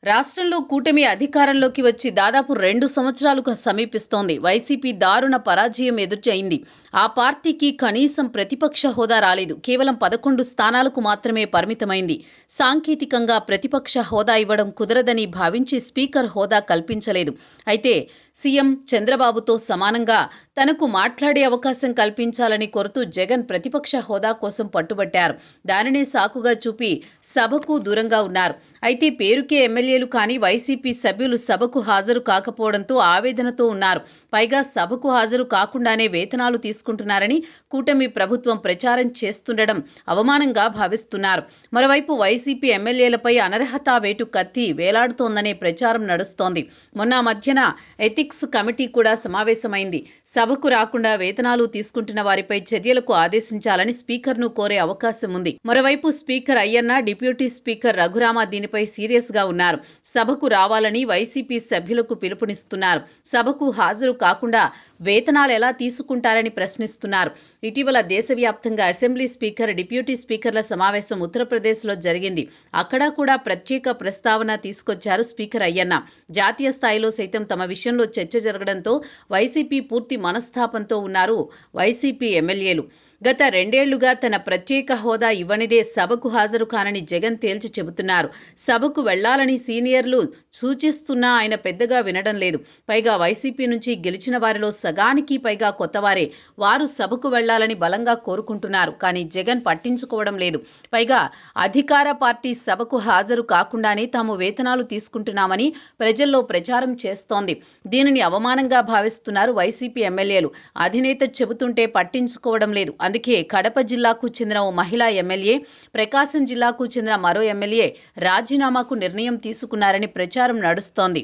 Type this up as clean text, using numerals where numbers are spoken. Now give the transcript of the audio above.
రాష్ట్రంలో కూటమి అధికారంలోకి వచ్చి దాదాపు 2 సంవత్సరాలుగా సమీపిస్తోంది. వైసీపీ దారుణ పరాజయం ఎదురైంది. ఆ పార్టీకి కనీసం ప్రతిపక్ష హోదా రాలేదు. కేవలం 11 స్థానాలకు మాత్రమే పరిమితమైంది. సాంకేతికంగా ప్రతిపక్ష హోదా ఇవ్వడం కుదరదని భావించి స్పీకర్ హోదా కల్పించలేదు. అయితే సీఎం చంద్రబాబుతో సమానంగా తనకు మాట్లాడే అవకాశం కల్పించాలని కోరుతూ జగన్ ప్రతిపక్ష హోదా కోసం పట్టుబట్టారు. దానినే సాకుగా చూపి సభకు దూరంగా ఉన్నారు. అయితే పేరుకే ఎమ్మెల్యేలు కానీ వైసీపీ సభ్యులు సభకు హాజరు కాకపోవడంతో ఆవేదనతో ఉన్నారు. పైగా సభకు హాజరు కాకుండానే వేతనాలు తీసుకుంటున్నారని కూటమి ప్రభుత్వం ప్రచారం చేస్తుండడం అవమానంగా భావిస్తున్నారు. మరోవైపు వైసీపీ ఎమ్మెల్యేలపై అనర్హతా వేటు కత్తి వేలాడుతోందనే ప్రచారం నడుస్తోంది. మొన్న మధ్యన ఎథిక్స్ కమిటీ కూడా సమావేశమైంది. సభకు రాకుండా వేతనాలు తీసుకుంటున్న వారిపై చర్యలకు ఆదేశించాలని స్పీకర్ను కోరే అవకాశం ఉంది. మరోవైపు speaker Ayyanna, deputy speaker Raghurama దీనిపై సీరియస్ గా ఉన్నారు. సభకు రావాలని వైసీపీ సభ్యులకు పిలుపునిస్తున్నారు. సభకు హాజరు కాకుండా వేతనాలు ఎలా తీసుకుంటారని ప్రశ్నిస్తున్నారు. ఇటీవల దేశవ్యాప్తంగా అసెంబ్లీ స్పీకర్, డిప్యూటీ స్పీకర్ల సమావేశం ఉత్తరప్రదేశ్లో జరిగింది. అక్కడ కూడా ప్రత్యేక ప్రస్తావన తీసుకొచ్చారు స్పీకర్ అయ్యన్న. జాతీయ స్థాయిలో సైతం తమ విషయంలో చర్చ జరగడంతో వైసీపీ పూర్తి మనస్తాపంతో ఉన్నారు వైసీపీ ఎమ్మెల్యేలు. గత 2 ఏళ్లుగా తన ప్రత్యేక హోదా ఇవ్వనిదే సభకు హాజరు కానని జగన్ తేల్చి చెబుతున్నారు. సభకు వెళ్లాలని సీనియర్లు సూచిస్తున్నా ఆయన పెద్దగా వినడం లేదు. పైగా వైసీపీ నుంచి గెలిచిన వారిలో సగానికి పైగా కొత్తవారే. వారు సభకు వెళ్లాలని బలంగా కోరుకుంటున్నారు. కానీ జగన్ పట్టించుకోవడం లేదు. పైగా అధికార పార్టీ సభకు హాజరు కాకుండానే తాము వేతనాలు తీసుకుంటున్నామని ప్రజల్లో ప్రచారం చేస్తోంది. దీనిని అవమానంగా భావిస్తున్నారు వైసీపీ ఎమ్మెల్యేలు. అధినేత చెబుతుంటే పట్టించుకోవడం లేదు. అందుకే కడప జిల్లాకు చెందిన ఓ మహిళా ఎమ్మెల్యే, ప్రకాశం జిల్లాకు చెందిన మరో ఎమ్మెల్యే రాజీనామాకు నిర్ణయం తీసుకున్నారని ప్రచారం నడుస్తోంది.